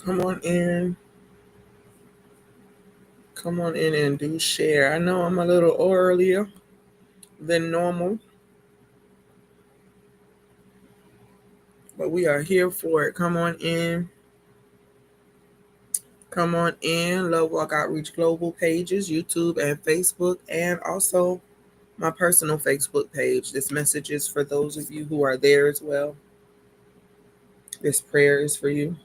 Come on in. Come on in and do share. I know I'm a little earlier than normal, but we are here for it. Come on in. Come on in. Love Walk Outreach Global pages, YouTube and Facebook, and also my personal Facebook page. This message is for those of you who are there as well. This prayer is for you.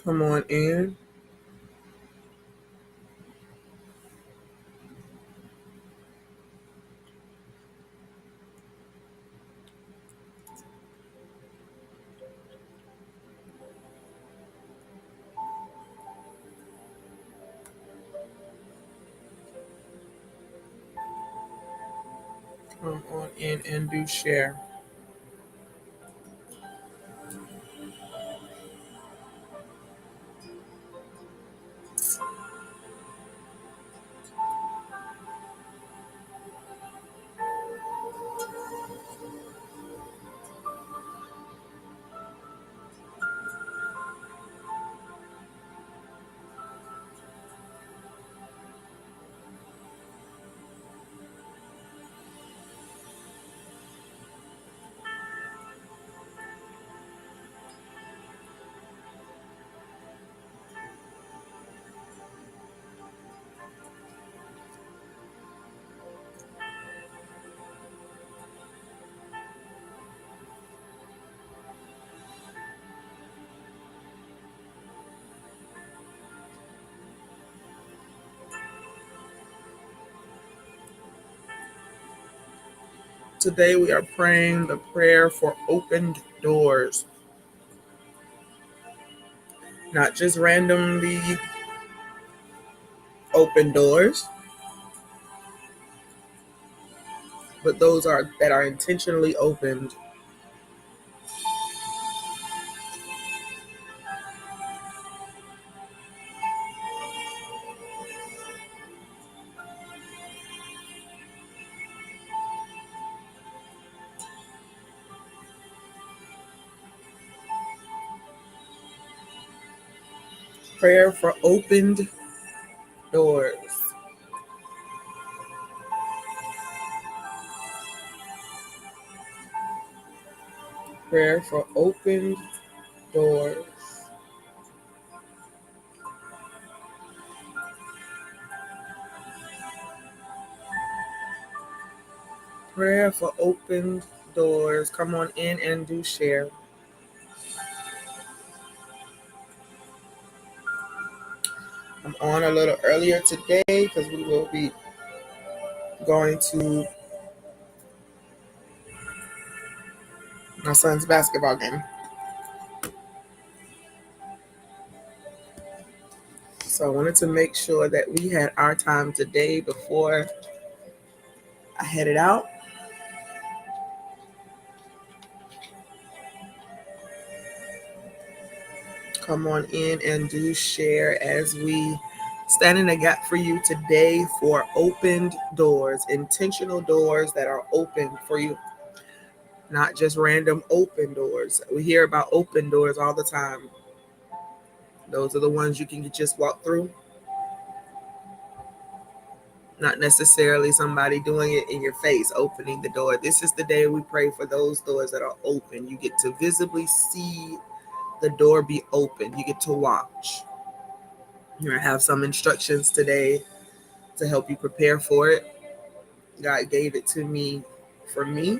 Come on in. Come on in and do share. Today we are praying the prayer for opened doors. Not just randomly open doors, but those that are intentionally opened. Prayer for opened doors. Prayer for opened doors. Prayer for opened doors. Come on in and do share. I'm on a little earlier today because we will be going to my son's basketball game. So I wanted to make sure that we had our time today before I headed out. Come on in and do share as we stand in the gap for you today for opened doors, intentional doors that are open for you, not just random open doors. We hear about open doors all the time. Those are the ones you can just walk through, not necessarily somebody doing it in your face, opening the door. This is the day we pray for those doors that are open. You get to visibly see the door be open. You get to watch. You're going to have some instructions today to help you prepare for it. God gave it to me for me.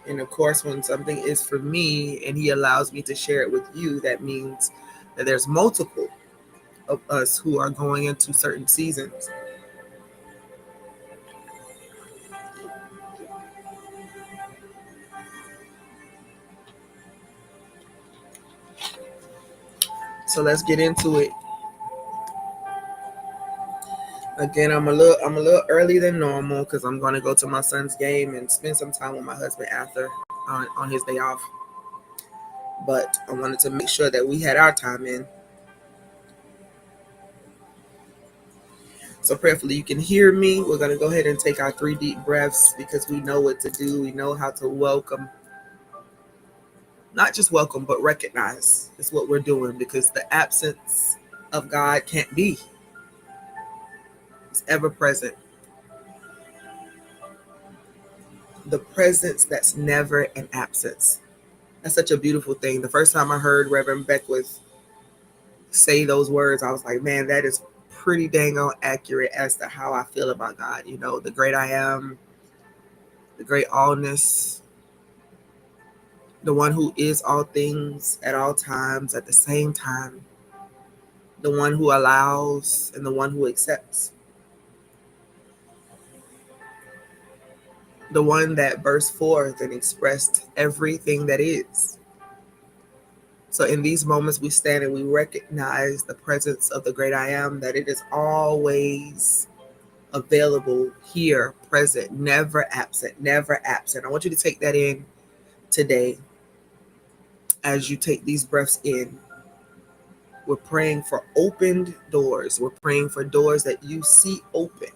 And of course, when something is for me and He allows me to share it with you, that means that there's multiple of us who are going into certain seasons. So let's get into it. Again, I'm a little early than normal because I'm going to go to my son's game and spend some time with my husband after on his day off. but I wanted to make sure that we had our time in. So prayerfully, you can hear me. We're going to go ahead and take our 3 deep breaths because we know what to do. We know how to welcome, not just welcome, but recognize is what we're doing, because the absence of God can't be. It's ever present. The presence that's never an absence. That's such a beautiful thing. The first time I heard Reverend Beckwith say those words, I was like, man, that is pretty dang on accurate as to how I feel about God. You know, the great I am, the great allness, the one who is all things at all times at the same time, the one who allows and the one who accepts, the one that burst forth and expressed everything that is. So in these moments we stand and we recognize the presence of the great I am, that it is always available, here, present, never absent, never absent. I want you to take that in today as you take these breaths in. We're praying for opened doors. We're praying for doors that you see open.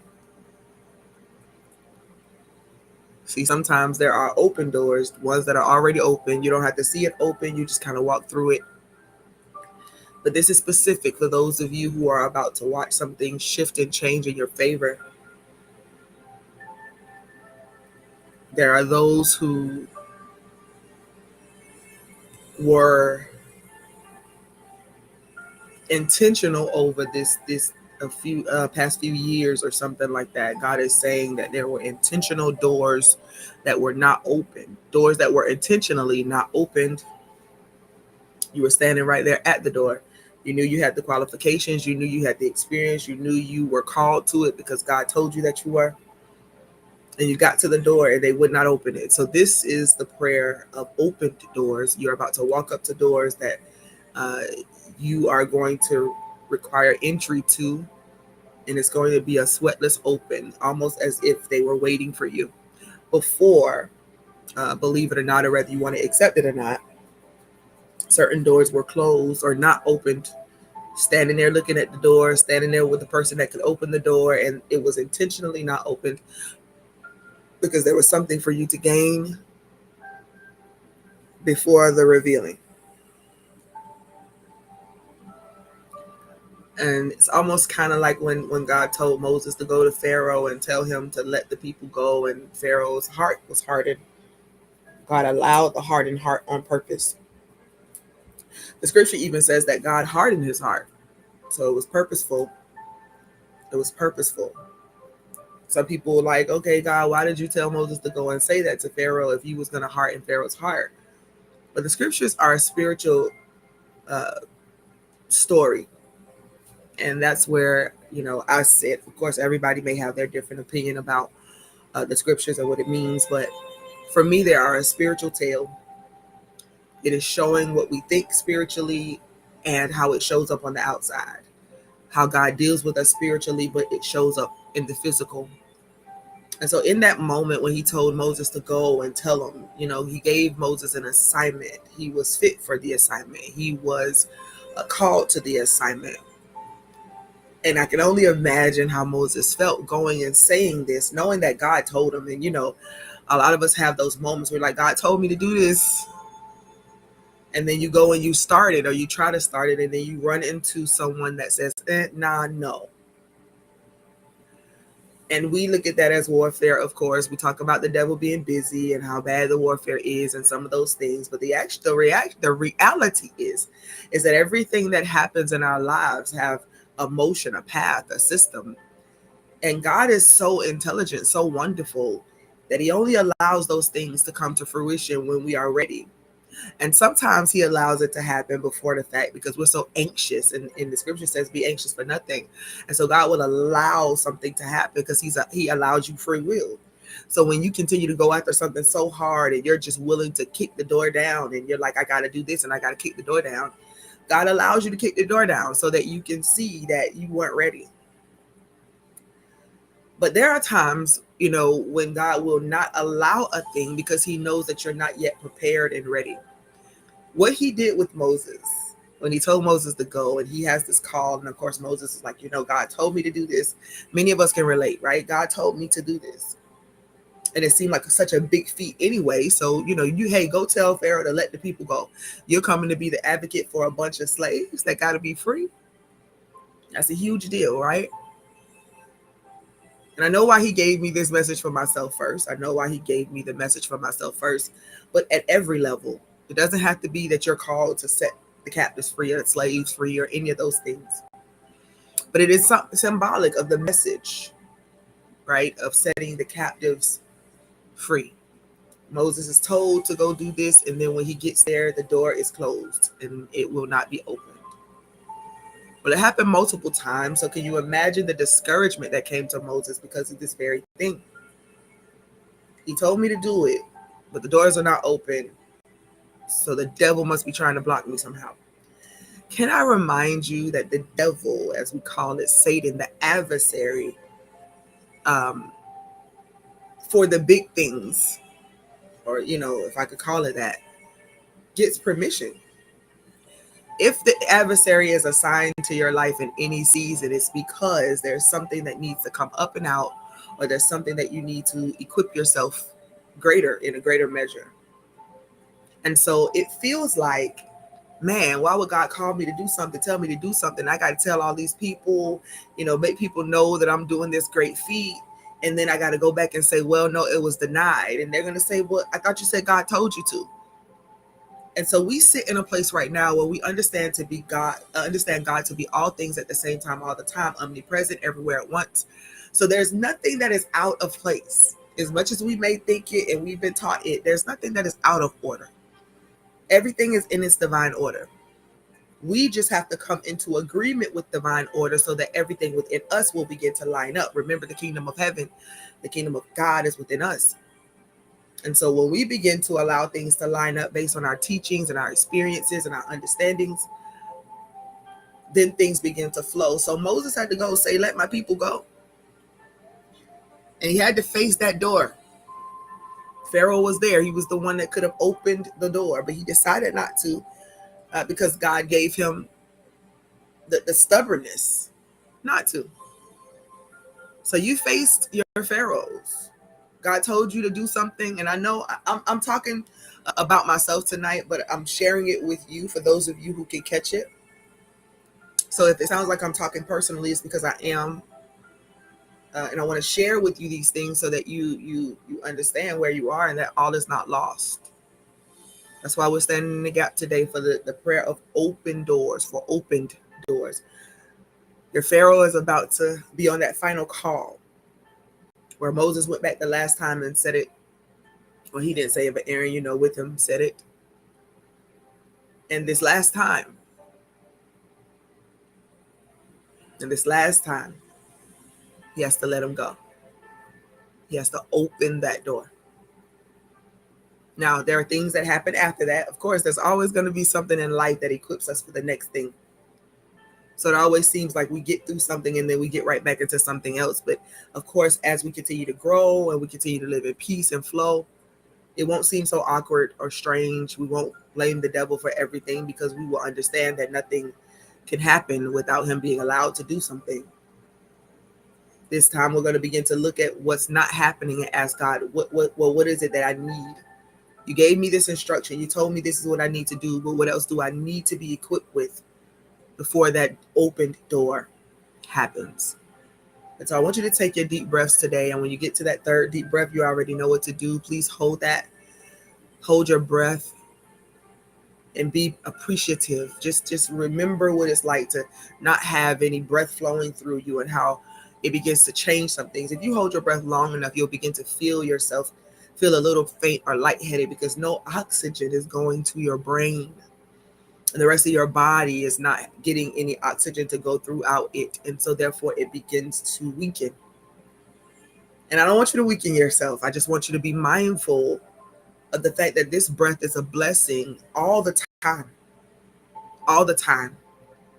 See, sometimes there are open doors, ones that are already open. You don't have to see it open. You just kind of walk through it. But this is specific for those of you who are about to watch something shift and change in your favor. There are those who were intentional over this a few past few years or something like that. God is saying that there were intentional doors that were not open, doors that were intentionally not opened. You were standing right there at the door. You knew you had the qualifications, you knew you had the experience, you knew you were called to it because God told you that you were, and you got to the door and they would not open it. So this is the prayer of opened doors. You're about to walk up to doors that uh, you are going to require entry to, and it's going to be a sweatless open, almost as if they were waiting for you before, believe it or not, or whether you want to accept it or not. Certain doors were closed or not opened, standing there looking at the door, standing there with the person that could open the door, and it was intentionally not opened because there was something for you to gain before the revealing. And it's almost kind of like when God told Moses to go to Pharaoh and tell him to let the people go, and Pharaoh's heart was hardened. God allowed the hardened heart on purpose. The scripture even says that God hardened his heart. So it was purposeful. It was purposeful. Some people were like, okay, God, why did you tell Moses to go and say that to Pharaoh if he was going to harden Pharaoh's heart? But the scriptures are a spiritual story. And that's where, I said, of course, everybody may have their different opinion about the scriptures and what it means. But for me, they are a spiritual tale. It is showing what we think spiritually and how it shows up on the outside. How God deals with us spiritually, but it shows up in the physical. And so in that moment when he told Moses to go and tell him, he gave Moses an assignment. He was fit for the assignment. He was called to the assignment. And I can only imagine how Moses felt going and saying this, knowing that God told him. And, a lot of us have those moments where like, God told me to do this. And then you go and you start it, or you try to start it, and then you run into someone that says, no. And we look at that as warfare, of course. We talk about the devil being busy and how bad the warfare is and some of those things. But the reality is that everything that happens in our lives have a motion, a path, a system. And God is so intelligent, so wonderful, that he only allows those things to come to fruition when we are ready. And sometimes he allows it to happen before the fact because we're so anxious. And the scripture says, be anxious for nothing. And so God will allow something to happen because he allows you free will. So when you continue to go after something so hard and you're just willing to kick the door down and you're like, I got to do this and I got to kick the door down, God allows you to kick the door down so that you can see that you weren't ready. But there are times, when God will not allow a thing because he knows that you're not yet prepared and ready. What he did with Moses, when he told Moses to go and he has this call, and of course Moses is like, God told me to do this. Many of us can relate, right? God told me to do this. And it seemed like such a big feat anyway. So, hey, go tell Pharaoh to let the people go. You're coming to be the advocate for a bunch of slaves that got to be free. That's a huge deal, right? And I know why he gave me this message for myself first. I know why he gave me the message for myself first. But at every level, it doesn't have to be that you're called to set the captives free or the slaves free or any of those things. But it is symbolic of the message, right, of setting the captives free. Moses is told to go do this, and then when he gets there, the door is closed and it will not be opened. Well, it happened multiple times. So can you imagine the discouragement that came to Moses because of this very thing? He told me to do it, but the doors are not open. So the devil must be trying to block me somehow. Can I remind you that the devil, as we call it, Satan, the adversary, for the big things, or, if I could call it that, gets permission. If the adversary is assigned to your life in any season, it's because there's something that needs to come up and out, or there's something that you need to equip yourself in a greater measure. And so it feels like, man, why would God call me to do something, tell me to do something? I got to tell all these people, make people know that I'm doing this great feat. And then I got to go back and say, well, no, it was denied. And they're going to say, well, I thought you said God told you to. And so we sit in a place right now where we understand God to be all things at the same time, all the time, omnipresent, everywhere at once. So there's nothing that is out of place. As much as we may think it and we've been taught it, there's nothing that is out of order. Everything is in its divine order. We just have to come into agreement with divine order so that everything within us will begin to line up. Remember, the kingdom of heaven, the kingdom of God is within us. And so when we begin to allow things to line up based on our teachings and our experiences and our understandings, then things begin to flow. So Moses had to go say, let my people go. And he had to face that door. Pharaoh was there. He was the one that could have opened the door, but he decided not to because God gave him the stubbornness not to. So you faced your pharaohs. God told you to do something, and I know I'm talking about myself tonight, but I'm sharing it with you for those of you who can catch it. So if it sounds like I'm talking personally, it's because I am, and I want to share with you these things so that you understand where you are and that all is not lost. That's why we're standing in the gap today for the prayer of open doors, for opened doors. Your Pharaoh is about to be on that final call where Moses went back the last time and said it. Well, he didn't say it, but Aaron, with him said it. And this last time, he has to let him go. He has to open that door. Now, there are things that happen after that. Of course, there's always going to be something in life that equips us for the next thing. So it always seems like we get through something and then we get right back into something else. But of course, as we continue to grow and we continue to live in peace and flow, it won't seem so awkward or strange. We won't blame the devil for everything because we will understand that nothing can happen without him being allowed to do something. This time we're going to begin to look at what's not happening and ask God, what is it that I need? You gave me this instruction. You told me this is what I need to do, but what else do I need to be equipped with before that opened door happens? And so I want you to take your deep breaths today. And when you get to that third deep breath, you already know what to do. Please hold that. Hold your breath and be appreciative. Just remember what it's like to not have any breath flowing through you and how it begins to change some things. If you hold your breath long enough, you'll begin to feel yourself feel a little faint or lightheaded because no oxygen is going to your brain. And the rest of your body is not getting any oxygen to go throughout it. And so therefore it begins to weaken. And I don't want you to weaken yourself. I just want you to be mindful of the fact that this breath is a blessing all the time. All the time.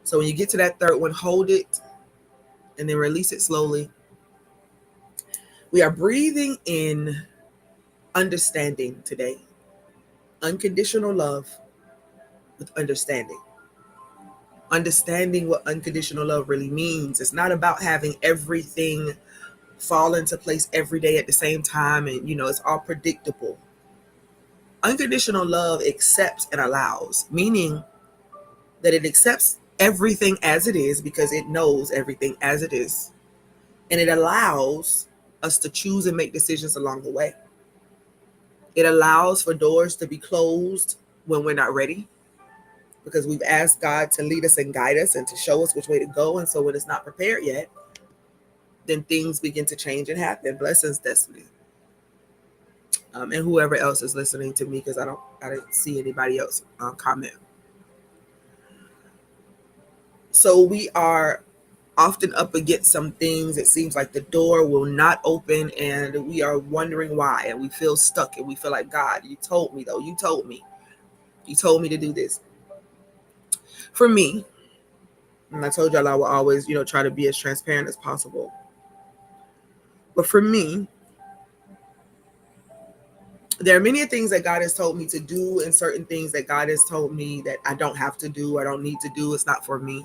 So when you get to that third one, hold it and then release it slowly. We are breathing in understanding today. Unconditional love. with understanding what unconditional love really means. It's not about having everything fall into place every day at the same time and it's all predictable. Unconditional love accepts and allows, meaning that it accepts everything as it is because it knows everything as it is, and it allows us to choose and make decisions along the way. It allows for doors to be closed when we're not ready, because we've asked God to lead us and guide us and to show us which way to go. And so when it's not prepared yet, then things begin to change and happen. Blessings, Destiny. And whoever else is listening to me, because I didn't see anybody else comment. So we are often up against some things. It seems like the door will not open and we are wondering why, and we feel stuck and we feel like, God, you told me though. You told me to do this. For me, and I told y'all I will always, try to be as transparent as possible. But for me, there are many things that God has told me to do and certain things that God has told me that I don't have to do, I don't need to do. It's not for me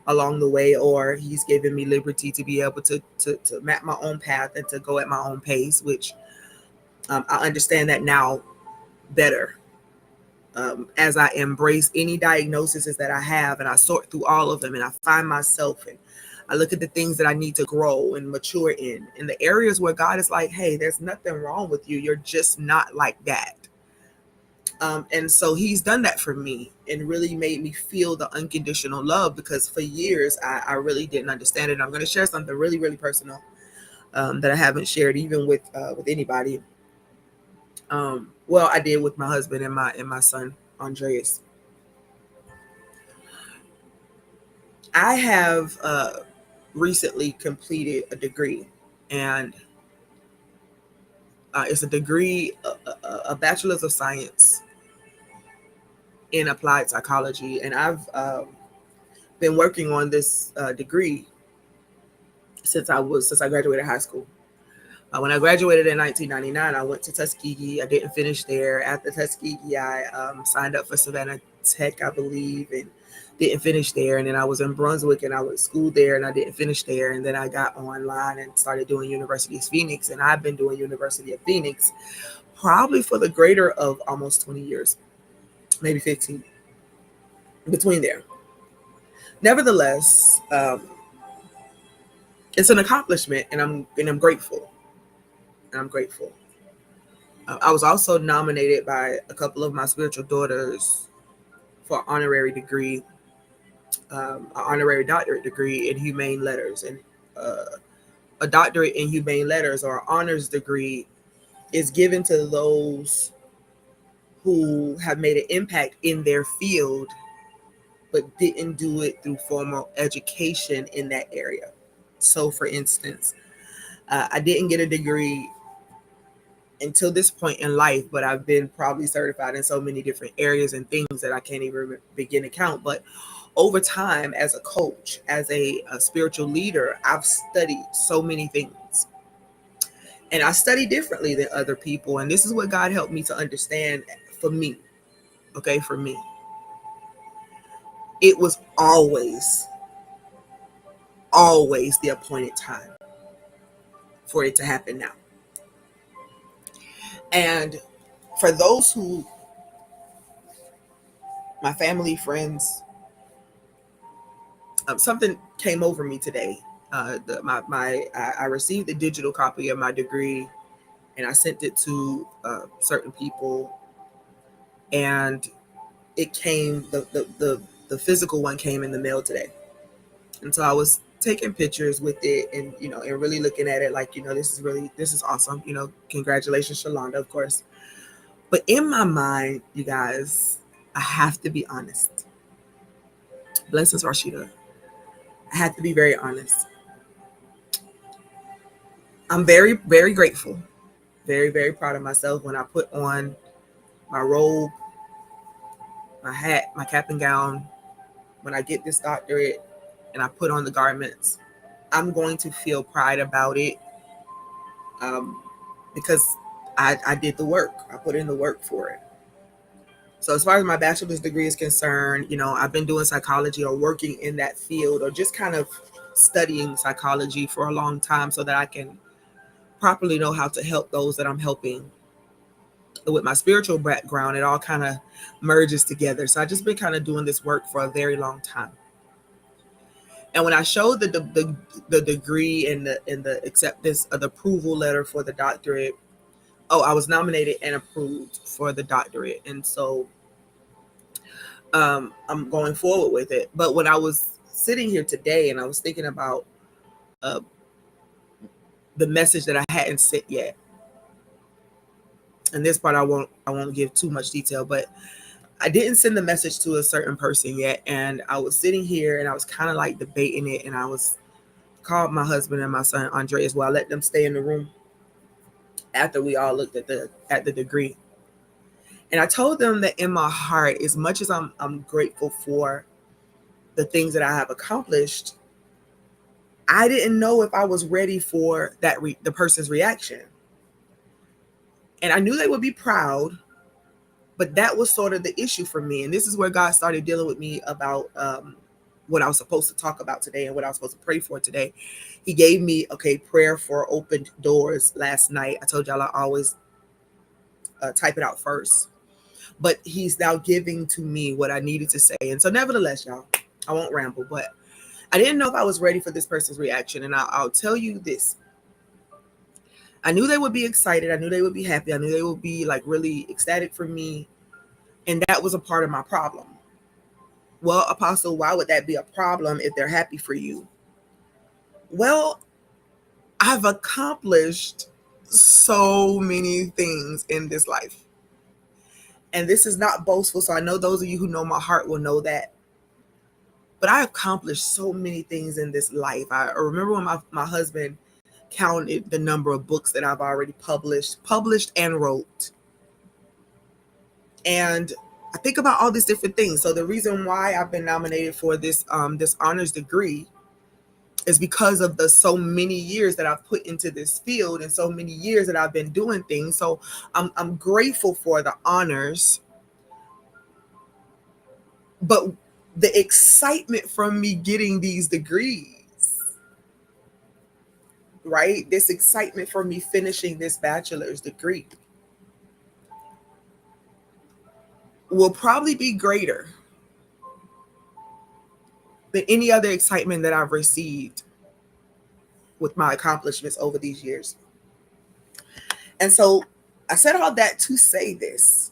along the way, or he's given me liberty to be able to map my own path and to go at my own pace, which I understand that now better. As I embrace any diagnoses that I have and I sort through all of them and I find myself and I look at the things that I need to grow and mature in the areas where God is like, hey, there's nothing wrong with you. You're just not like that. And so he's done that for me and really made me feel the unconditional love, because for years I really didn't understand it. I'm going to share something really, really personal that I haven't shared even with anybody. Well, I did with my husband and my son, Andreas. I have recently completed a degree, and it's a degree, a bachelor's of science in applied psychology, and I've been working on this degree since I graduated high school. When I graduated in 1999, I went to Tuskegee. I didn't finish there. After Tuskegee, I signed up for Savannah Tech, I believe, and didn't finish there. And then I was in Brunswick and I went to school there and I didn't finish there. And then I got online and started doing University of Phoenix. And I've been doing University of Phoenix probably for the greater of almost 20 years, maybe 15, between there. Nevertheless, it's an accomplishment, and I'm grateful. And I'm grateful. I was also nominated by a couple of my spiritual daughters for an honorary degree, an honorary doctorate degree in humane letters. And a doctorate in humane letters, or an honors degree, is given to those who have made an impact in their field but didn't do it through formal education in that area. So for instance, I didn't get a degree until this point in life, but I've been probably certified in so many different areas and things that I can't even begin to count. But over time, as a coach, as a spiritual leader, I've studied so many things, and I study differently than other people. And this is what God helped me to understand. For me, okay, for me, it was always the appointed time for it to happen now. And for those who, my family, friends, something came over me today. I received a digital copy of my degree, and I sent it to certain people, and it came the physical one came in the mail today. And so I was taking pictures with it, and and really looking at it like, this is awesome. Congratulations, Shalonda, of course. But in my mind, you guys, I have to be honest. Blessings, Rashida. I have to be very honest. I'm very, very grateful, very, very proud of myself when I put on my robe, my hat, my cap and gown, when I get this doctorate and I put on the garments. I'm going to feel pride about it, because I did the work. I put in the work for it. So as far as my bachelor's degree is concerned, I've been doing psychology or working in that field or just kind of studying psychology for a long time so that I can properly know how to help those that I'm helping. With my spiritual background, it all kind of merges together. So I've just been kind of doing this work for a very long time. And when I showed the degree and the acceptance of the approval letter for the doctorate, I was nominated and approved for the doctorate. And so I'm going forward with it. But when I was sitting here today and I was thinking about uh, the message that I hadn't sent yet, and this part I won't give too much detail, but I didn't send the message to a certain person yet, and I was sitting here and I was kind of like debating it, and I was called my husband and my son Andre as well. I let them stay in the room after we all looked at the degree, and I told them that in my heart, as much as I'm grateful for the things that I have accomplished, I didn't know if I was ready for the person's reaction. And I knew they would be proud, but that was sort of the issue for me. And this is where God started dealing with me about what I was supposed to talk about today and what I was supposed to pray for today. He gave me, prayer for open doors last night. I told y'all I always type it out first. But he's now giving to me what I needed to say. And so nevertheless, y'all, I won't ramble, but I didn't know if I was ready for this person's reaction. And I'll tell you this. I knew they would be excited. I knew they would be happy. I knew they would be like really ecstatic for me. And that was a part of my problem. Well, Apostle, why would that be a problem if they're happy for you? Well, I've accomplished so many things in this life. And this is not boastful. So I know those of you who know my heart will know that. But I accomplished so many things in this life. I remember when my husband counted the number of books that I've already published and wrote. And I think about all these different things. So the reason why I've been nominated for this honors degree is because of the so many years that I've put into this field and so many years that I've been doing things. So I'm grateful for the honors, but the excitement from me getting these degrees, right? This excitement for me finishing this bachelor's degree will probably be greater than any other excitement that I've received with my accomplishments over these years. And so I said all that to say this.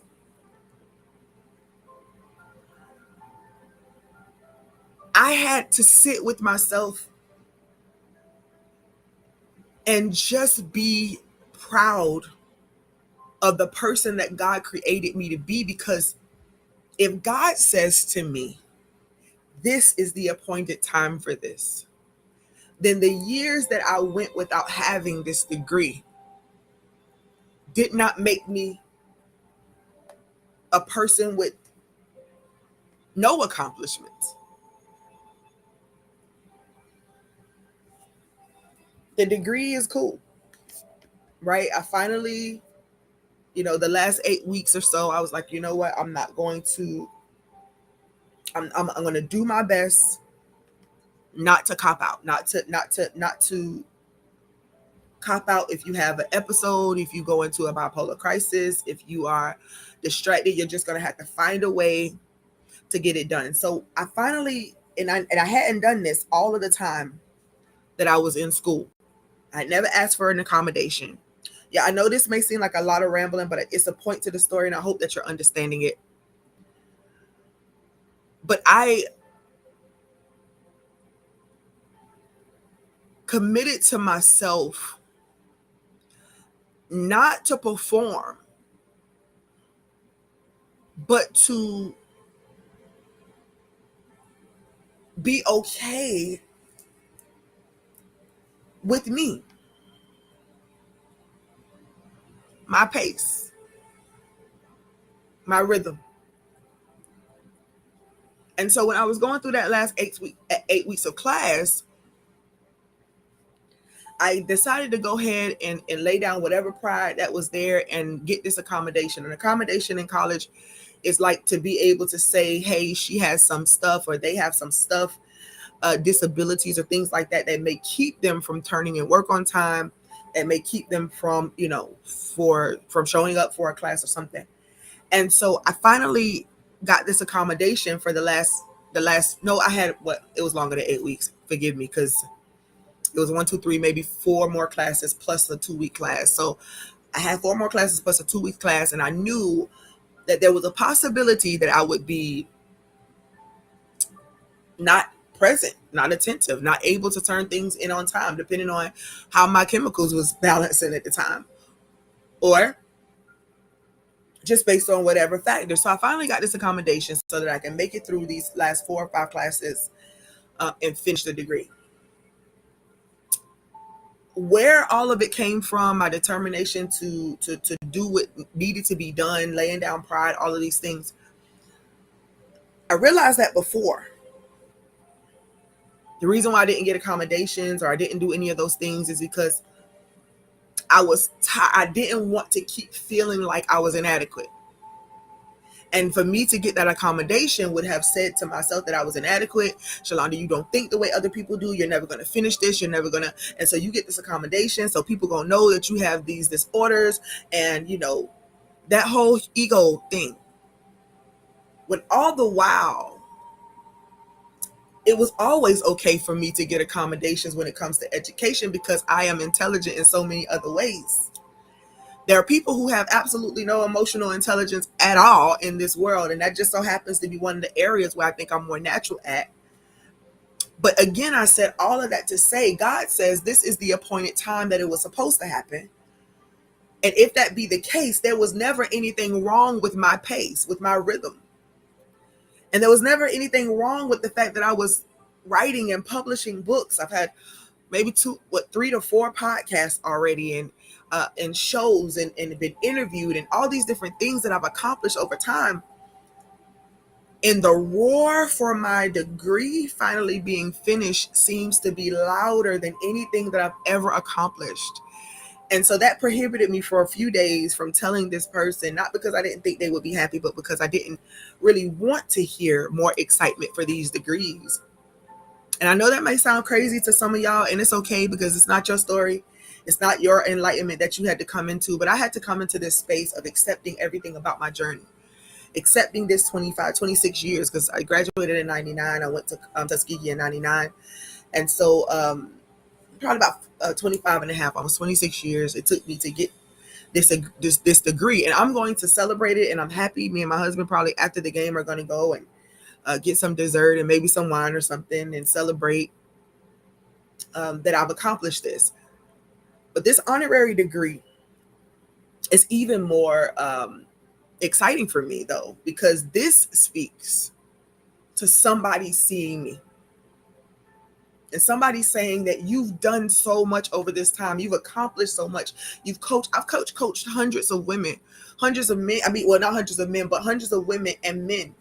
I had to sit with myself and just be proud of the person that God created me to be, because if God says to me, this is the appointed time for this, then the years that I went without having this degree did not make me a person with no accomplishments. The degree is cool, right? I finally, the last 8 weeks or so, I was like, you know what? I'm going to do my best not to cop out, not to cop out. If you have an episode, if you go into a bipolar crisis, if you are distracted, you're just going to have to find a way to get it done. So I finally, and I hadn't done this all of the time that I was in school. I never asked for an accommodation. Yeah, I know this may seem like a lot of rambling, but it's a point to the story, and I hope that you're understanding it. But I committed to myself not to perform, but to be okay with me, my pace, my rhythm. And so when I was going through that last 8 weeks of class, I decided to go ahead and lay down whatever pride that was there and get this accommodation. An accommodation in college It's like to be able to say, hey, she has some stuff or they have some stuff, disabilities or things like that may keep them from turning in work on time, that may keep them from, from showing up for a class or something. And so I finally got this accommodation for the last no, I had what, it was longer than 8 weeks. Forgive me, because it was 1, 2, 3, maybe 4 more classes plus a 2-week class. So I had 4 more classes plus a 2-week class, and I knew that there was a possibility that I would be not present, not attentive, not able to turn things in on time, depending on how my chemicals was balancing at the time, or just based on whatever factor. So I finally got this accommodation so that I can make it through these last 4 or 5 classes, and finish the degree. Where all of it came from, my determination to do what needed to be done, laying down pride, all of these things, I realized that before. The reason why I didn't get accommodations or I didn't do any of those things is because I didn't want to keep feeling like I was inadequate. And for me to get that accommodation would have said to myself that I was inadequate. Shalonda, you don't think the way other people do. You're never going to finish this. You're never going to. And so you get this accommodation. So people going to know that you have these disorders and, that whole ego thing. When all the while, it was always okay for me to get accommodations when it comes to education because I am intelligent in so many other ways. There are people who have absolutely no emotional intelligence at all in this world, and that just so happens to be one of the areas where I think I'm more natural at. But again, I said all of that to say, God says this is the appointed time that it was supposed to happen. And if that be the case, there was never anything wrong with my pace, with my rhythm. And there was never anything wrong with the fact that I was writing and publishing books. I've had maybe 3 to 4 podcasts already, and shows and been interviewed and all these different things that I've accomplished over time. And the roar for my degree finally being finished seems to be louder than anything that I've ever accomplished. And so that prohibited me for a few days from telling this person, not because I didn't think they would be happy, but because I didn't really want to hear more excitement for these degrees. And I know that may sound crazy to some of y'all, and it's okay because it's not your story. It's not your enlightenment that you had to come into, but I had to come into this space of accepting everything about my journey, accepting this 26 years, because I graduated in 99. I went to Tuskegee in 99. And so probably about 25 and a half, almost 26 years it took me to get this degree. And I'm going to celebrate it, and I'm happy. Me and my husband probably after the game are going to go and get some dessert and maybe some wine or something and celebrate that I've accomplished this. But this honorary degree is even more exciting for me, though, because this speaks to somebody seeing me and somebody saying that you've done so much over this time. You've accomplished so much. I've coached hundreds of women, hundreds of men. I mean, well, not hundreds of men, but hundreds of women and men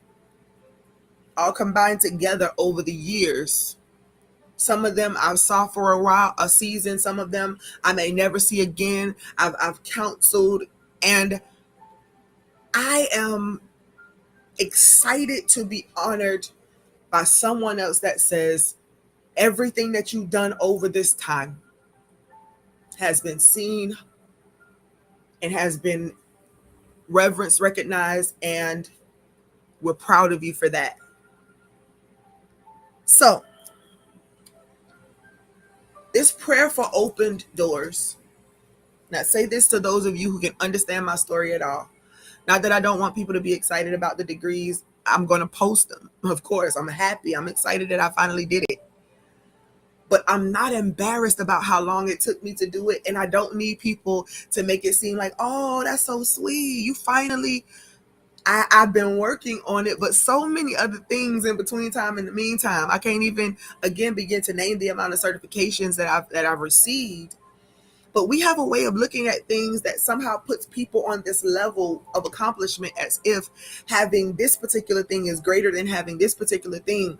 all combined together over the years. Some of them I saw for a season. Some of them I may never see again. I've counseled, and I am excited to be honored by someone else that says everything that you've done over this time has been seen and has been reverenced, recognized, and we're proud of you for that. So, this prayer for opened doors. Now, say this to those of you who can understand my story at all. Not that I don't want people to be excited about the degrees. I'm going to post them. Of course, I'm happy. I'm excited that I finally did it. But I'm not embarrassed about how long it took me to do it. And I don't need people to make it seem like, oh, that's so sweet. You finally, I've been working on it, but so many other things in between time. In the meantime, I can't even, again, begin to name the amount of certifications that I've received. But we have a way of looking at things that somehow puts people on this level of accomplishment as if having this particular thing is greater than having this particular thing.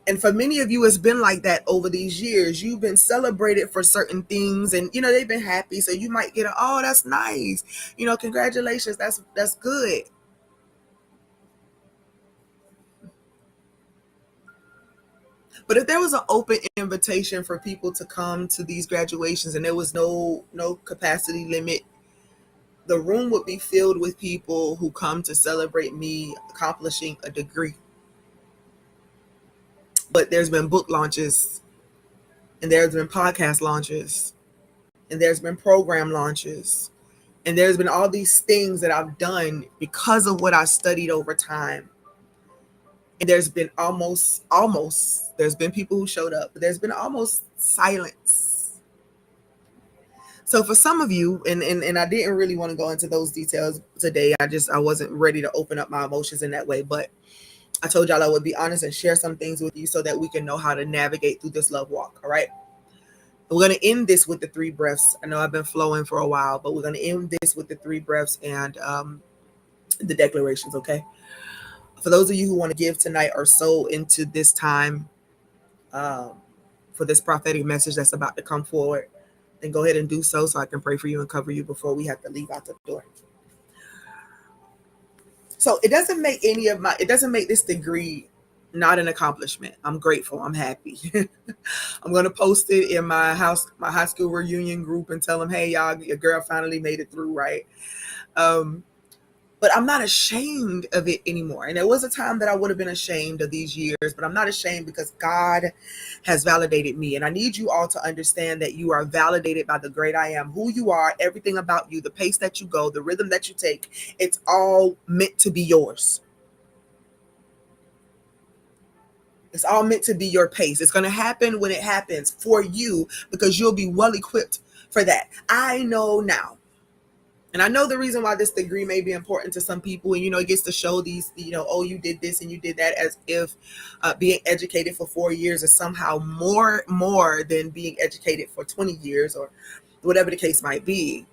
And for many of you, it's been like that over these years. You've been celebrated for certain things and, they've been happy. So you might get oh, that's nice. Congratulations. That's good. But if there was an open invitation for people to come to these graduations and there was no capacity limit, the room would be filled with people who come to celebrate me accomplishing a degree. But there's been book launches, and there's been podcast launches, and there's been program launches, and there's been all these things that I've done because of what I studied over time. And there's been there's been people who showed up, but there's been almost silence. So for some of you, and I didn't really want to go into those details today. I wasn't ready to open up my emotions in that way, but I told y'all I would be honest and share some things with you so that we can know how to navigate through this love walk. All right. We're going to end this with the 3 breaths. I know I've been flowing for a while, but we're going to end this with the 3 breaths and the declarations. Okay. For those of you who want to give tonight or sow into this time for this prophetic message that's about to come forward, then go ahead and do so I can pray for you and cover you before we have to leave out the door. So it doesn't make this degree not an accomplishment. I'm grateful. I'm happy. I'm going to post it in my high school reunion group and tell them, hey, y'all, your girl finally made it through, right? But I'm not ashamed of it anymore. And there was a time that I would have been ashamed of these years, but I'm not ashamed because God has validated me. And I need you all to understand that you are validated by the great I am, who you are, everything about you, the pace that you go, the rhythm that you take. It's all meant to be yours. It's all meant to be your pace. It's going to happen when it happens for you because you'll be well equipped for that. I know now. And I know the reason why this degree may be important to some people, and, it gets to show these, oh, you did this and you did that, as if being educated for 4 years is somehow more than being educated for 20 years or whatever the case might be.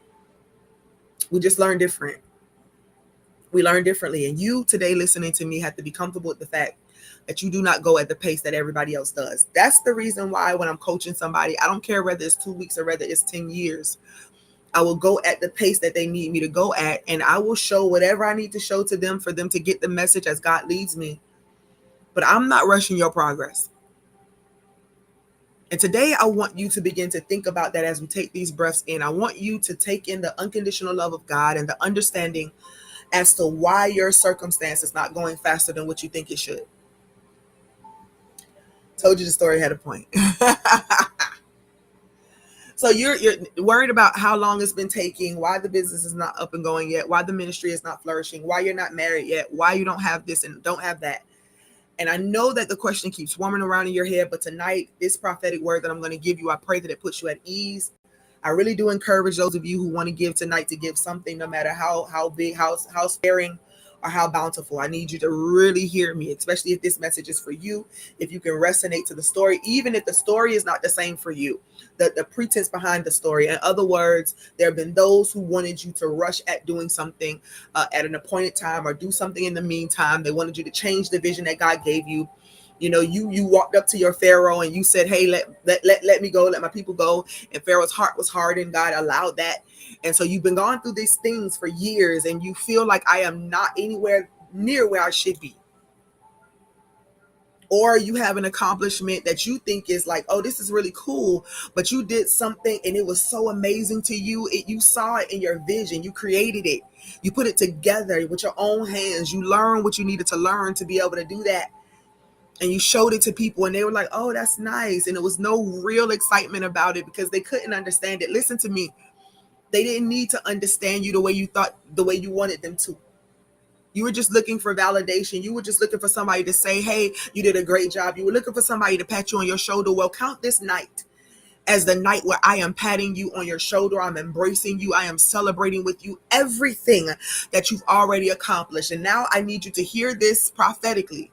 We just learn different. We learn differently. And you today listening to me have to be comfortable with the fact that you do not go at the pace that everybody else does. That's the reason why when I'm coaching somebody, I don't care whether it's 2 weeks or whether it's 10 years. I will go at the pace that they need me to go at, and I will show whatever I need to show to them for them to get the message as God leads me. But I'm not rushing your progress. And today I want you to begin to think about that as we take these breaths in. I want you to take in the unconditional love of God and the understanding as to why your circumstance is not going faster than what you think it should. Told you the story had a point. So you're worried about how long it's been taking, why the business is not up and going yet, why the ministry is not flourishing, why you're not married yet, why you don't have this and don't have that. And I know that the question keeps swarming around in your head, but tonight, this prophetic word that I'm going to give you, I pray that it puts you at ease. I really do encourage those of you who want to give tonight to give something, no matter how big, how sparing, or how bountiful. I need you to really hear me, especially if this message is for you, if you can resonate to the story, even if the story is not the same for you, the pretense behind the story. In other words, there have been those who wanted you to rush at doing something at an appointed time or do something in the meantime. They wanted you to change the vision that God gave you. You walked up to your Pharaoh and you said, hey, let me go, let my people go. And Pharaoh's heart was hardened. God allowed that. And so you've been going through these things for years and you feel like I am not anywhere near where I should be. Or you have an accomplishment that you think is like, oh, this is really cool, but you did something and it was so amazing to you. You saw it in your vision. You created it. You put it together with your own hands. You learned what you needed to learn to be able to do that. And you showed it to people and they were like, oh, that's nice. And it was no real excitement about it because they couldn't understand it. Listen to me. They didn't need to understand you the way you thought, the way you wanted them to. You were just looking for validation. You were just looking for somebody to say, hey, you did a great job. You were looking for somebody to pat you on your shoulder. Well, count this night as the night where I am patting you on your shoulder. I'm embracing you. I am celebrating with you everything that you've already accomplished. And now I need you to hear this prophetically.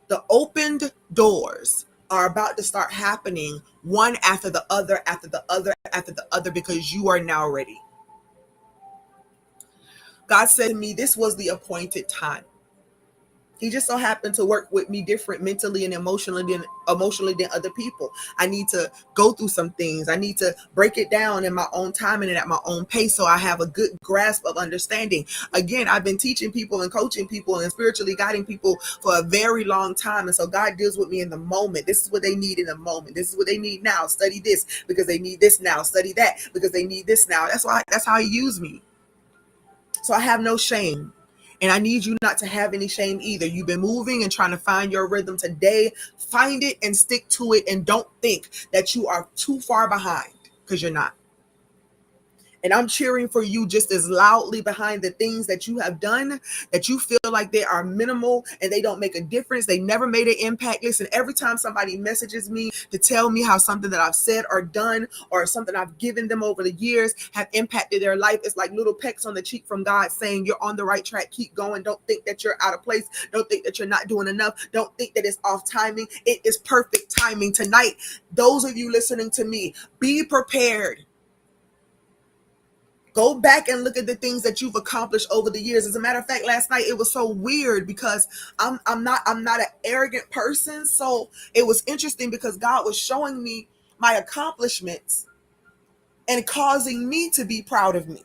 The opened doors are about to start happening one after the other, after the other, after the other, because you are now ready. God said to me, this was the appointed time. He just so happened to work with me different mentally and emotionally than other people. I need to go through some things. I need to break it down in my own time and at my own pace so I have a good grasp of understanding. Again, I've been teaching people and coaching people and spiritually guiding people for a very long time. And so God deals with me in the moment. This is what they need in the moment. This is what they need now. Study this because they need this now. Study that because they need this now. That's how he used me. So I have no shame. And I need you not to have any shame either. You've been moving and trying to find your rhythm today. Find it and stick to it. And don't think that you are too far behind, because you're not. And I'm cheering for you just as loudly behind the things that you have done, that you feel like they are minimal and they don't make a difference. They never made an impact. Listen, every time somebody messages me to tell me how something that I've said or done or something I've given them over the years have impacted their life, it's like little pecks on the cheek from God saying, you're on the right track. Keep going. Don't think that you're out of place. Don't think that you're not doing enough. Don't think that it's off timing. It is perfect timing. Tonight, those of you listening to me, be prepared. Go back and look at the things that you've accomplished over the years. As a matter of fact, last night it was so weird because I'm not an arrogant person. So it was interesting because God was showing me my accomplishments and causing me to be proud of me.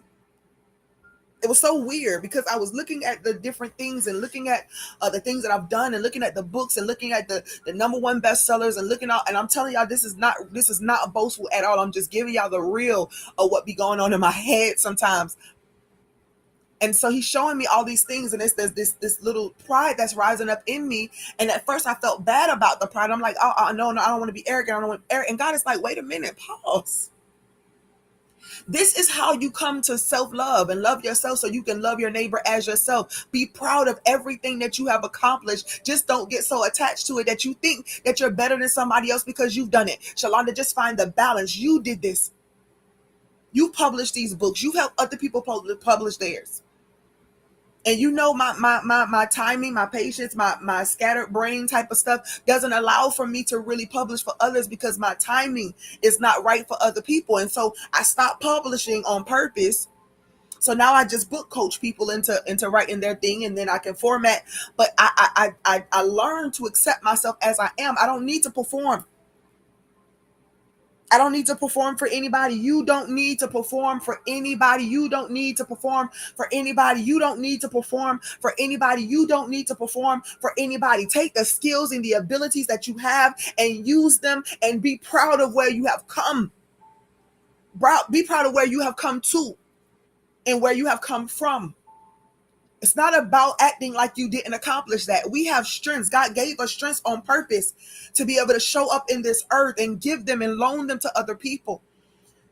It was so weird because I was looking at the different things and looking at the things that I've done and looking at the books and looking at the number one bestsellers and looking out. And I'm telling y'all, this is not boastful at all. I'm just giving y'all the real of what be going on in my head sometimes. And so he's showing me all these things, and there's this little pride that's rising up in me. And at first I felt bad about the pride. I'm like, oh no, I don't want to be arrogant. I don't want to be arrogant. And God is like, wait a minute, pause. This is how you come to self-love and love yourself so you can love your neighbor as yourself. Be proud of everything that you have accomplished. Just don't get so attached to it that you think that you're better than somebody else because you've done it. Shalonda, just find the balance. You did this. You published these books. You helped other people publish theirs. And you know, my timing, my patience, my scattered brain type of stuff doesn't allow for me to really publish for others because my timing is not right for other people. And so I stopped publishing on purpose. So now I just book coach people into writing their thing, and then I can format. But I learned to accept myself as I am. I don't need to perform. I don't need to perform for anybody. You don't need to perform for anybody. You don't need to perform for anybody. You don't need to perform for anybody. You don't need to perform for anybody. Take the skills and the abilities that you have and use them and be proud of where you have come. Be proud of where you have come to and where you have come from. It's not about acting like you didn't accomplish that. We have strengths. God gave us strengths on purpose to be able to show up in this earth and give them and loan them to other people.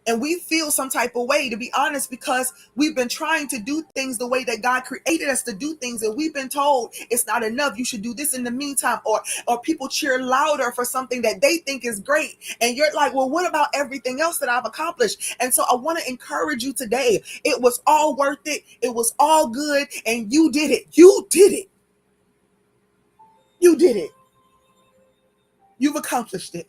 And we feel some type of way, to be honest, because we've been trying to do things the way that God created us to do things. And we've been told it's not enough. You should do this in the meantime. Or people cheer louder for something that they think is great. And you're like, well, what about everything else that I've accomplished? And so I want to encourage you today. It was all worth it. It was all good. And you did it. You did it. You did it. You've accomplished it.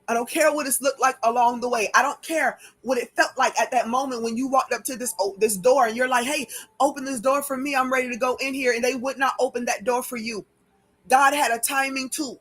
I don't care what it's looked like along the way. I don't care what it felt like at that moment when you walked up to this door and you're like, hey, open this door for me. I'm ready to go in here. And they would not open that door for you. God had a timing too.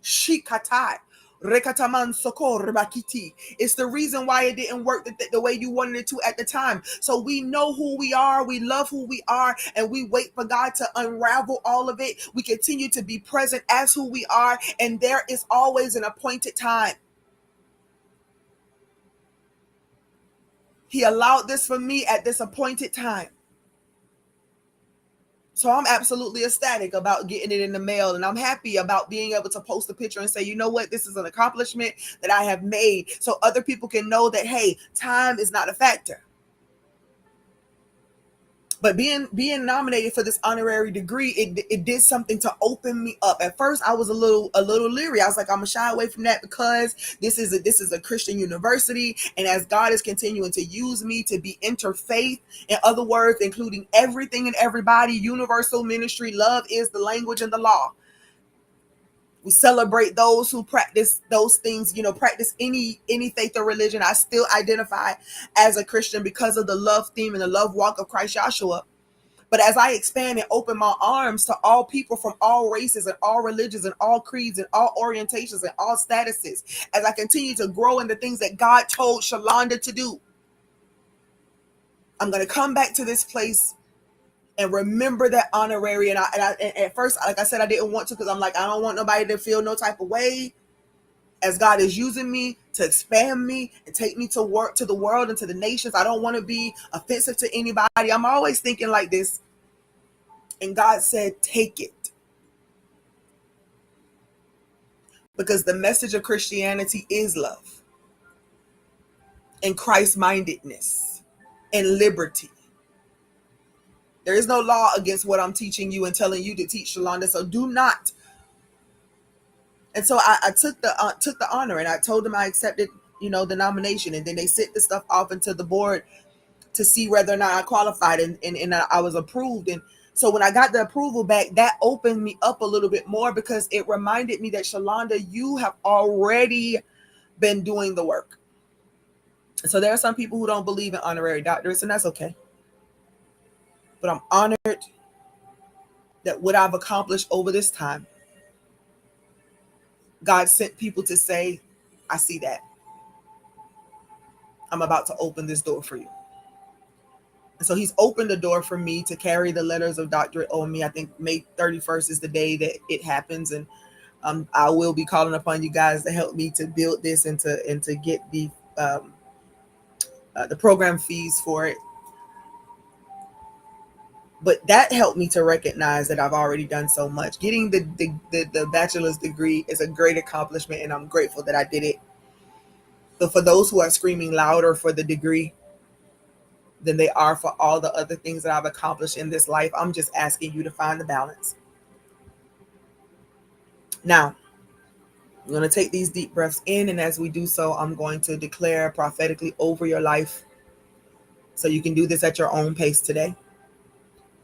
Shikatai. Rekataman sokor bakiti. It's the reason why it didn't work the way you wanted it to at the time. So we know who we are, we love who we are, and we wait for God to unravel all of it. We continue to be present as who we are, and there is always an appointed time. He allowed this for me at this appointed time. So I'm absolutely ecstatic about getting it in the mail, and I'm happy about being able to post a picture and say, you know what, this is an accomplishment that I have made, so other people can know that, hey, time is not a factor. But being nominated for this honorary degree, it did something to open me up. At first, I was a little leery. I was like, I'm gonna shy away from that because this is a Christian university, and as God is continuing to use me to be interfaith, in other words, including everything and everybody, universal ministry, love is the language and the law. We celebrate those who practice those things, practice any faith or religion. I still identify as a Christian because of the love theme and the love walk of Christ Joshua. But as I expand and open my arms to all people from all races and all religions and all creeds and all orientations and all statuses, as I continue to grow in the things that God told Shalonda to do, I'm going to come back to this place and remember that honorary. And at first, like I said, I didn't want to, because I'm like, I don't want nobody to feel no type of way, as God is using me to expand me and take me to work, to the world and to the nations. I don't want to be offensive to anybody. I'm always thinking like this. And God said, take it. Because the message of Christianity is love and Christ-mindedness and liberty. There is no law against what I'm teaching you and telling you to teach, Shalonda. So do not. And so I took the honor, and I told them I accepted, the nomination. And then they sent the stuff off into the board to see whether or not I qualified, and I was approved. And so when I got the approval back, that opened me up a little bit more, because it reminded me that, Shalonda, you have already been doing the work. So there are some people who don't believe in honorary doctorates, and that's okay. But I'm honored that what I've accomplished over this time, God sent people to say, I see that. I'm about to open this door for you. And so he's opened the door for me to carry the letters of doctorate on me. I think May 31st is the day that it happens. And I will be calling upon you guys to help me to build this and to get the program fees for it. But that helped me to recognize that I've already done so much. Getting the bachelor's degree is a great accomplishment, and I'm grateful that I did it. But for those who are screaming louder for the degree than they are for all the other things that I've accomplished in this life, I'm just asking you to find the balance. Now, I'm going to take these deep breaths in, and as we do so, I'm going to declare prophetically over your life. So you can do this at your own pace today.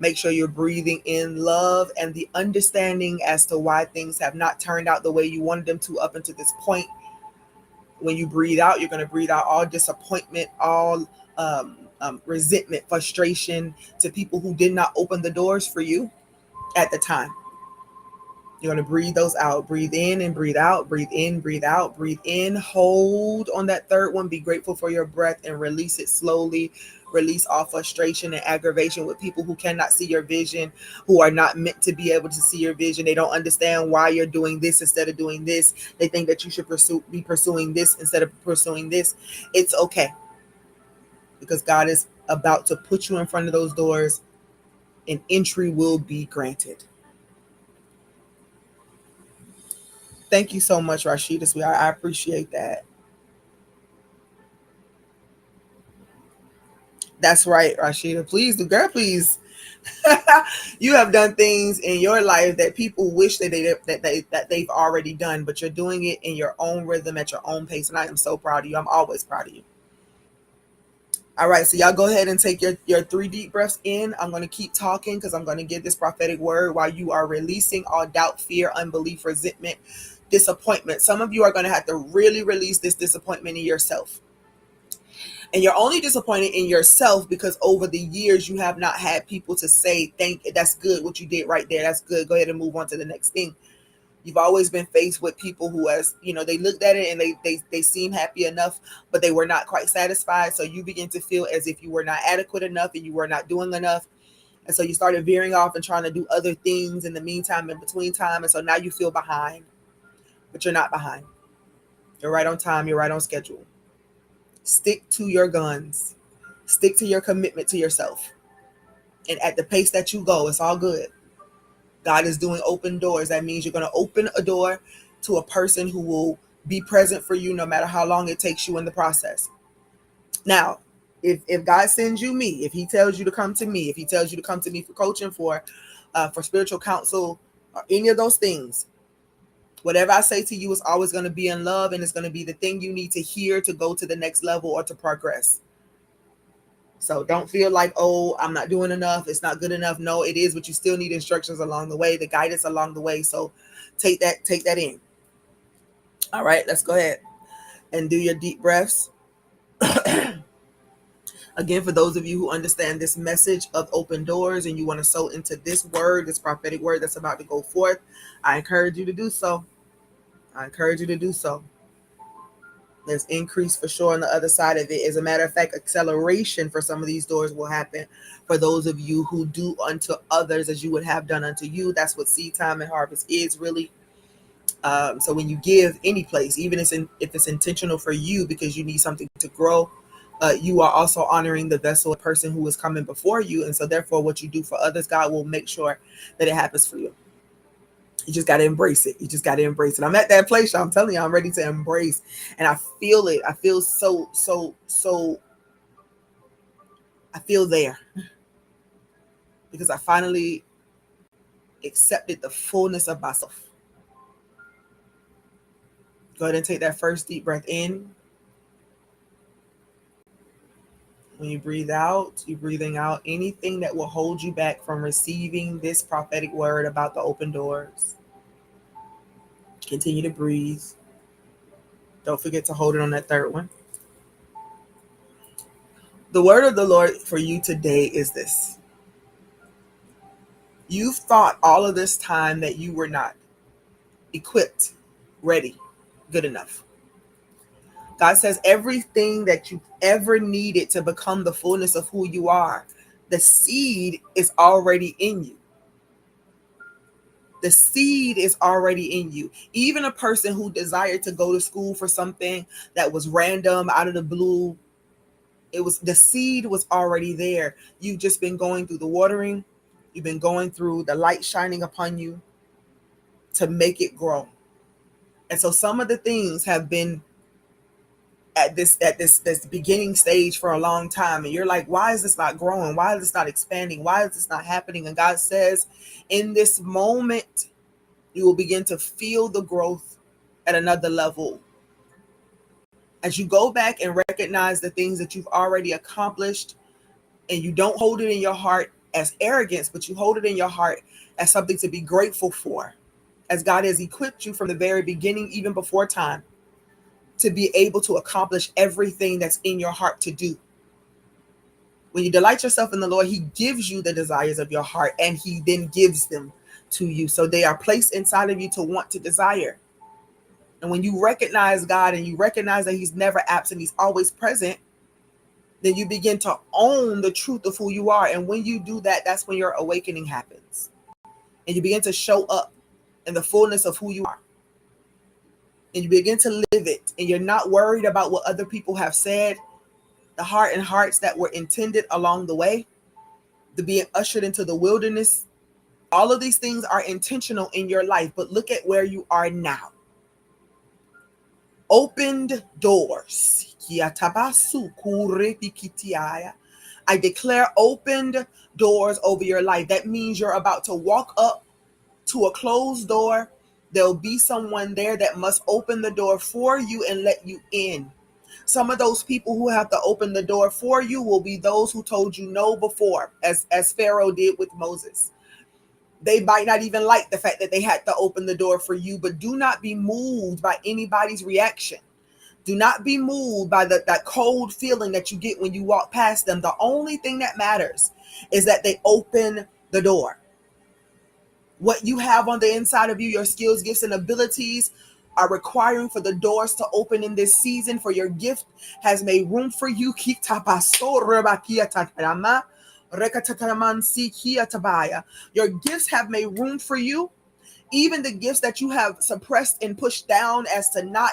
Make sure you're breathing in love and the understanding as to why things have not turned out the way you wanted them to up until this point. When you breathe out, you're going to breathe out all disappointment, all resentment, frustration to people who did not open the doors for you at the time. You're going to breathe those out. Breathe in and breathe out. Breathe in, breathe out. Breathe in. Hold on that third one. Be grateful for your breath and release it slowly. Release all frustration and aggravation with people who cannot see your vision, who are not meant to be able to see your vision. They don't understand why you're doing this instead of doing this. They think that you should be pursuing this instead of pursuing this. It's okay, because God is about to put you in front of those doors, and entry will be granted. Thank you so much, Rashida, sweetheart. I appreciate that. That's right, Rashida. Please do, girl, please. You have done things in your life that people wish that they've already done, but you're doing it in your own rhythm at your own pace, and I am so proud of you. I'm always proud of you. All right, so y'all go ahead and take your 3 deep breaths in. I'm going to keep talking because I'm going to give this prophetic word while you are releasing all doubt, fear, unbelief, resentment, disappointment. Some of you are going to have to really release this disappointment in yourself. And you're only disappointed in yourself because over the years you have not had people to say, that's good what you did right there. That's good. Go ahead and move on to the next thing. You've always been faced with people who, as they looked at it and they seem happy enough, but they were not quite satisfied. So you begin to feel as if you were not adequate enough and you were not doing enough. And so you started veering off and trying to do other things in the meantime, in between time. And so now you feel behind, but you're not behind. You're right on time. You're right on schedule. Stick to your guns. Stick to your commitment to yourself. And at the pace that you go, it's all good. God is doing open doors. That means you're going to open a door to a person who will be present for you no matter how long it takes you in the process. Now, if God sends you me, if he tells you to come to me, if he tells you to come to me for coaching, for spiritual counsel, or any of those things, whatever I say to you is always going to be in love, and it's going to be the thing you need to hear to go to the next level or to progress. So don't feel like, oh, I'm not doing enough, it's not good enough. No, it is, but you still need instructions along the way, the guidance along the way. So take that in. All right, let's go ahead and do your deep breaths. I'm Again, for those of you who understand this message of open doors and you want to sow into this word, this prophetic word that's about to go forth, I encourage you to do so. I encourage you to do so. There's increase for sure on the other side of it. As a matter of fact, acceleration for some of these doors will happen for those of you who do unto others as you would have done unto you. That's what seed time and harvest is really. So when you give any place, even if it's intentional for you because you need something to grow, you are also honoring the vessel, person who is coming before you. And so therefore what you do for others, God will make sure that it happens for you. You just got to embrace it. You just got to embrace it. I'm at that place. I'm telling you, I'm ready to embrace. And I feel it. I feel I feel there. Because I finally accepted the fullness of myself. Go ahead and take that first deep breath in. When you breathe out, you're breathing out anything that will hold you back from receiving this prophetic word about the open doors. Continue to breathe. Don't forget to hold it on that third one. The word of the Lord for you today is this. You've thought all of this time that you were not equipped, ready, good enough. God says everything that you ever needed to become the fullness of who you are, the seed is already in you. The seed is already in you. Even a person who desired to go to school for something that was random, out of the blue, the seed was already there. You've just been going through the watering. You've been going through the light shining upon you to make it grow. And so some of the things have been at this beginning stage for a long time, and you're like, why is this not growing? Why is this not expanding? Why is this not happening? And God says, in this moment, you will begin to feel the growth at another level. As you go back and recognize the things that you've already accomplished, and you don't hold it in your heart as arrogance, but you hold it in your heart as something to be grateful for, as God has equipped you from the very beginning, even before time, to be able to accomplish everything that's in your heart to do. When you delight yourself in the Lord, He gives you the desires of your heart, and He then gives them to you. So they are placed inside of you to want to desire. And when you recognize God and you recognize that He's never absent, He's always present, then you begin to own the truth of who you are. And when you do that, that's when your awakening happens. And you begin to show up in the fullness of who you are. And you begin to live it. And you're not worried about what other people have said, the heart and hearts that were intended along the way, the being ushered into the wilderness. All of these things are intentional in your life. But look at where you are now. Opened doors. I declare opened doors over your life. That means you're about to walk up to a closed door. There'll be someone there that must open the door for you and let you in. Some of those people who have to open the door for you will be those who told you no before, as Pharaoh did with Moses. They might not even like the fact that they had to open the door for you, but do not be moved by anybody's reaction. Do not be moved by that cold feeling that you get when you walk past them. The only thing that matters is that they open the door. What you have on the inside of you, your skills, gifts, and abilities are requiring for the doors to open in this season, for your gift has made room for you. Your gifts have made room for you. Even the gifts that you have suppressed and pushed down as to not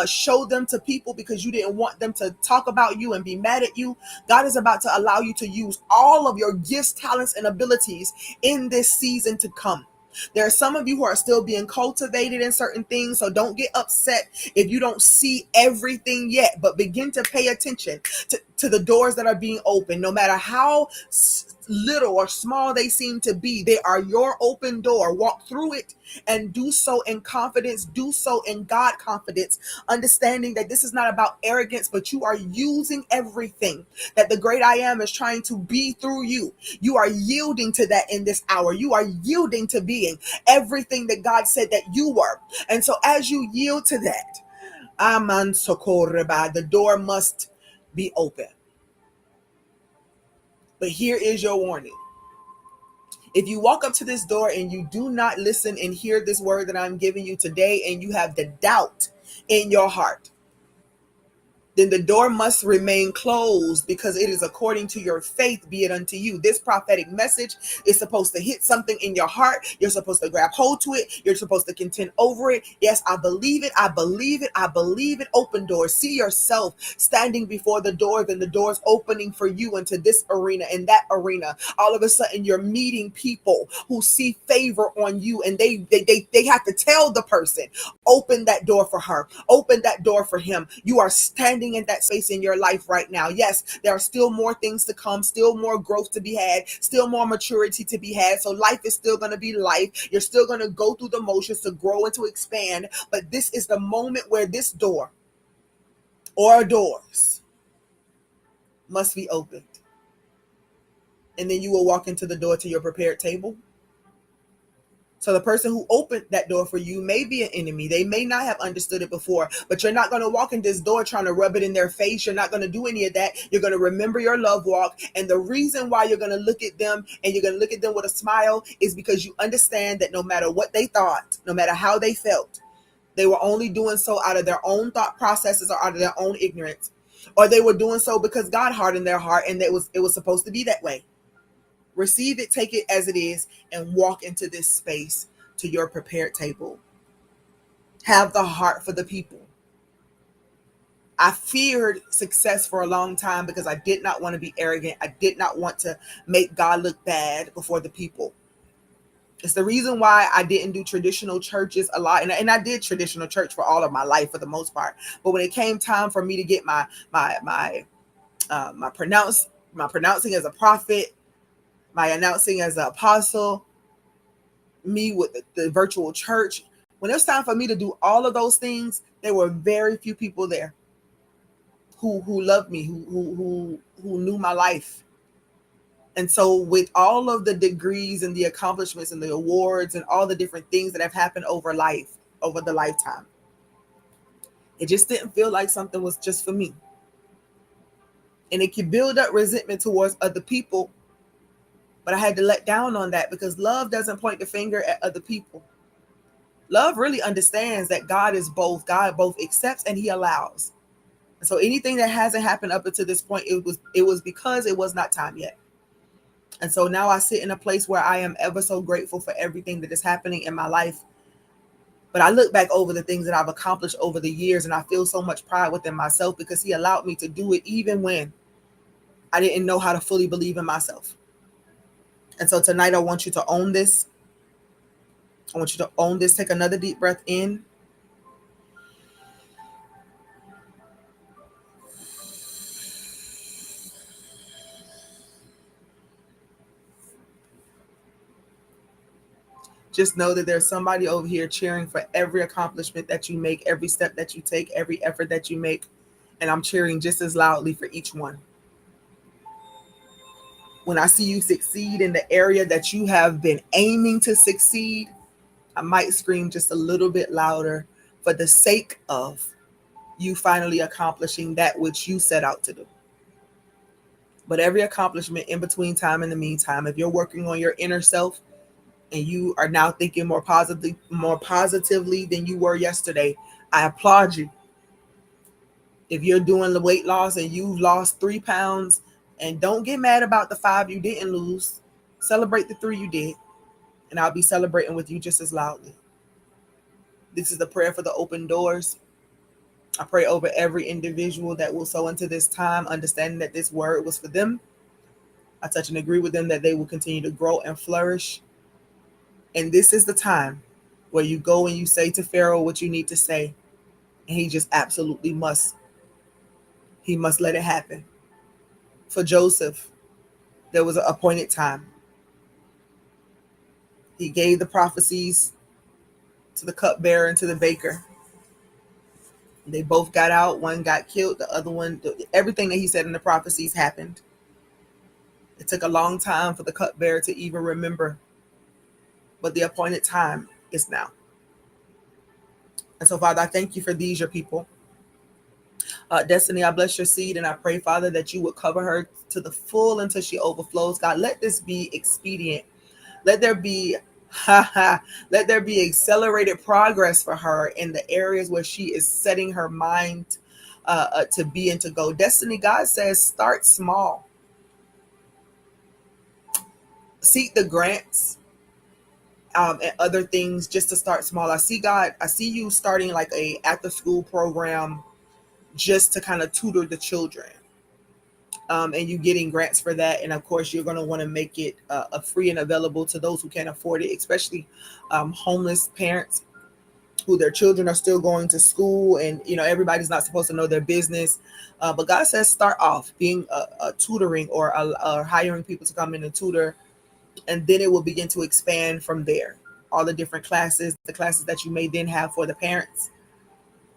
show them to people because you didn't want them to talk about you and be mad at you. God is about to allow you to use all of your gifts, talents, and abilities in this season to come. There are some of you who are still being cultivated in certain things, so don't get upset if you don't see everything yet, but begin to pay attention to the doors that are being opened. No matter how little or small they seem to be, they are your open door. Walk through it and do so in confidence. Do so in God confidence, understanding that this is not about arrogance, but you are using everything that the great I am is trying to be through you. You are yielding to that in this hour. You are yielding to being everything that God said that you were. And so as you yield to that, Aman Sokoreba, the door must be open. But here is your warning. If you walk up to this door and you do not listen and hear this word that I'm giving you today, and you have the doubt in your heart, then the door must remain closed, because it is according to your faith, be it unto you. This prophetic message is supposed to hit something in your heart. You're supposed to grab hold to it. You're supposed to contend over it. Yes, I believe it. I believe it. I believe it. Open doors. See yourself standing before the doors, and the doors opening for you into this arena and that arena. All of a sudden, you're meeting people who see favor on you, and they have to tell the person, open that door for her. Open that door for him. You are standing in that space in your life right now. Yes, there are still more things to come, still more growth to be had, still more maturity to be had. So life is still going to be life. You're still going to go through the motions to grow and to expand. But this is the moment where this door or doors must be opened. And then you will walk into the door to your prepared table. So the person who opened that door for you may be an enemy. They may not have understood it before, but you're not going to walk in this door trying to rub it in their face. You're not going to do any of that. You're going to remember your love walk. And the reason why you're going to look at them and you're going to look at them with a smile is because you understand that no matter what they thought, no matter how they felt, they were only doing so out of their own thought processes or out of their own ignorance. Or they were doing so because God hardened their heart, and it was supposed to be that way. Receive it, take it as it is, and walk into this space to your prepared table. Have the heart for the people. I feared success for a long time because I did not want to be arrogant. I did not want to make God look bad before the people. It's the reason why I didn't do traditional churches a lot. And I did traditional church for all of my life for the most part. But when it came time for me to get my pronouncing as a prophet, my announcing as an apostle, me with the virtual church, when it was time for me to do all of those things, there were very few people there who loved me, who knew my life. And so with all of the degrees and the accomplishments and the awards and all the different things that have happened over the lifetime, it just didn't feel like something was just for me. And it could build up resentment towards other people. But I had to let down on that, because love doesn't point the finger at other people. Love really understands that God is both. God both accepts and he allows. And so anything that hasn't happened up until this point, it was because it was not time yet. And so now I sit in a place where I am ever so grateful for everything that is happening in my life. But I look back over the things that I've accomplished over the years, and I feel so much pride within myself, because he allowed me to do it even when I didn't know how to fully believe in myself. And so tonight I want you to own this. I want you to own this. Take another deep breath in. Just know that there's somebody over here cheering for every accomplishment that you make, every step that you take, every effort that you make. And I'm cheering just as loudly for each one. When I see you succeed in the area that you have been aiming to succeed, I might scream just a little bit louder for the sake of you finally accomplishing that which you set out to do. But every accomplishment in between time, in the meantime, if you're working on your inner self and you are now thinking more positively than you were yesterday, I applaud you. If you're doing the weight loss and you've lost 3 pounds, and don't get mad about the 5 you didn't lose, celebrate the 3 you did, and I'll be celebrating with you just as loudly. This is the prayer for the open doors. I pray over every individual that will sow into this time, understanding that this word was for them. I touch and agree with them that they will continue to grow and flourish. And this is the time where you go and you say to Pharaoh what you need to say. And he just absolutely must. He must let it happen. For Joseph, there was an appointed time. He gave the prophecies to the cupbearer and to the baker. They both got out. One got killed. The other one, everything that he said in the prophecies happened. It took a long time for the cupbearer to even remember. But the appointed time is now. And so, Father, I thank you for these, your people. Destiny, I bless your seed and I pray, Father, that you would cover her to the full until she overflows. God, let this be expedient. Let there be let there be accelerated progress for her in the areas where she is setting her mind to be and to go. Destiny, God says, start small. Seek the grants and other things just to start small. I see you starting like a after school program just to kind of tutor the children. And you getting grants for that. And of course, you're going to want to make it free and available to those who can't afford it, especially homeless parents who their children are still going to school. And, everybody's not supposed to know their business. But God says start off being a tutoring or hiring people to come in and tutor. And then it will begin to expand from there. All the different classes, the classes that you may then have for the parents.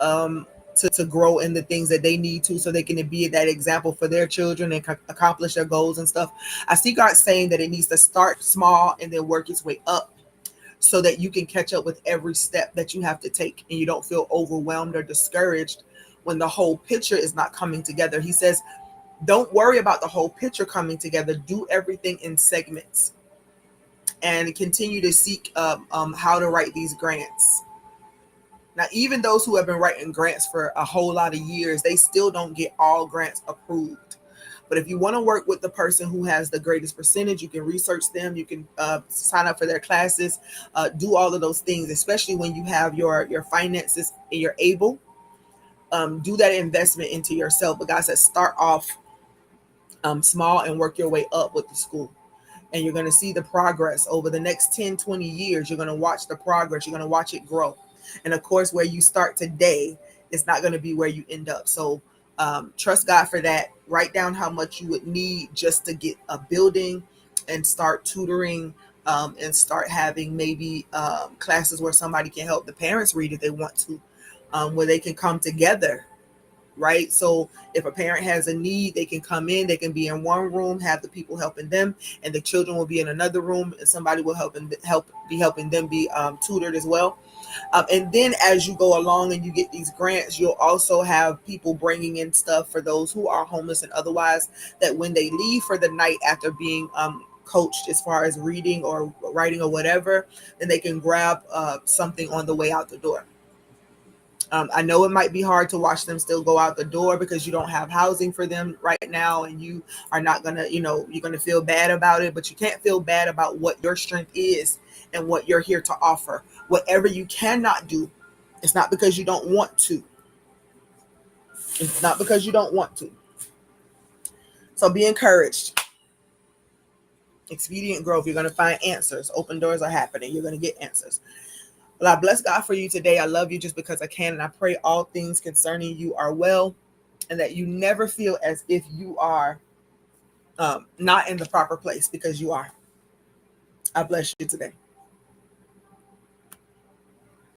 To grow in the things that they need to so they can be that example for their children and accomplish their goals and stuff. I see God saying that it needs to start small and then work its way up so that you can catch up with every step that you have to take and you don't feel overwhelmed or discouraged when the whole picture is not coming together. He says, don't worry about the whole picture coming together. Do everything in segments and continue to seek how to write these grants. Now, even those who have been writing grants for a whole lot of years, they still don't get all grants approved. But if you want to work with the person who has the greatest percentage, you can research them. You can sign up for their classes, do all of those things, especially when you have your finances and you're able. Do that investment into yourself. But God says start off small and work your way up with the school. And you're going to see the progress over the next 10, 20 years. You're going to watch the progress. You're going to watch it grow. And of course, where you start today is not going to be where you end up. So trust God for that. Write down how much you would need just to get a building and start tutoring and start having maybe classes where somebody can help the parents read if they want to, where they can come together. Right. So if a parent has a need, they can come in, they can be in one room, have the people helping them, and the children will be in another room and somebody will be helping them be tutored as well. And then as you go along and you get these grants, you'll also have people bringing in stuff for those who are homeless and otherwise, that when they leave for the night after being coached as far as reading or writing or whatever, then they can grab something on the way out the door. I know it might be hard to watch them still go out the door because you don't have housing for them right now and you are not going to, you're going to feel bad about it, but you can't feel bad about what your strength is and what you're here to offer. Whatever you cannot do, it's not because you don't want to. It's not because you don't want to. So be encouraged. Expedient growth. You're going to find answers. Open doors are happening. You're going to get answers. Well, I bless God for you today. I love you just because I can. And I pray all things concerning you are well and that you never feel as if you are not in the proper place because you are. I bless you today.